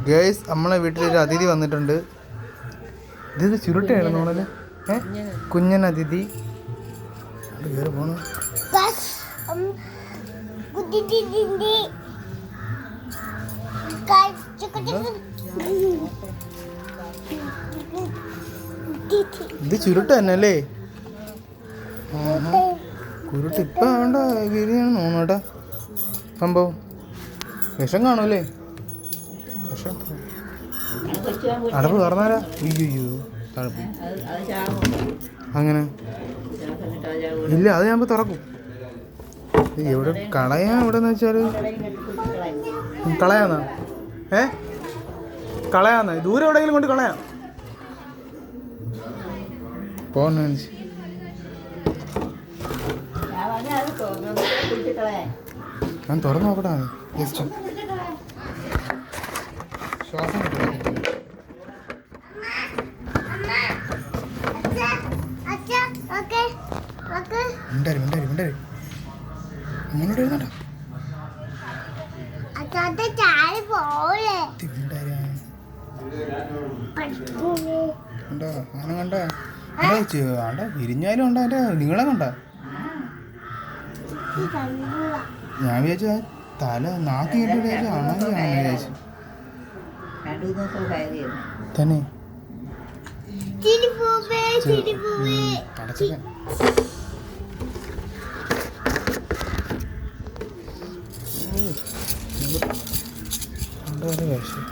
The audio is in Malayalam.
ഗേയ്സ് നമ്മളെ വീട്ടിലൊരു അതിഥി വന്നിട്ടുണ്ട്. ഇത് ചുരുട്ടയാണ് നമ്മളല്ലേ കുഞ്ഞൻ അതിഥി കയറി പോണു. ഇത് ചുരുട്ട് തന്നെ അല്ലേ? കുരുട്ട് ഇപ്പൊ വേണ്ട ഗിരിയാണ് തോന്നുട്ടാ സംഭവം. വിഷം കാണൂല്ലേ? വിഷം അടപ്പ് തുറന്നാരാ? അയ്യോ തണുപ്പ്. അങ്ങനെ ഇല്ല, അത് ഞാൻ തുറക്കും. എവിടെ കളയാ? എവിടെന്ന് വെച്ചാല് കളയാന്നാ? കളയാന്നാ? ദൂരെ എവിടെയെങ്കിലും കൊണ്ട് കളയാം. പോന്ന ഞാൻ തുറന്നു നോക്കട്ടാ. ജസ്റ്റ് ശ്വാസം മിണ്ടാരി മിണ്ടാരി മിണ്ടാരി അങ്ങോട്ട് എഴുന്നേട്ടാ. കണ്ടോ അങ്ങനെ കണ്ടോ? ആണ്ട വിരിഞ്ഞാലും ഉണ്ടോ? എൻ്റെ നിങ്ങളെ കണ്ടോ? ഞാൻ വിചാരിച്ചു തല നാക്കി കിട്ടി വിചാരിച്ചു ആണെന്ന് വിചാരിച്ചു തന്നെ. അടച്ചില്ല വേഷം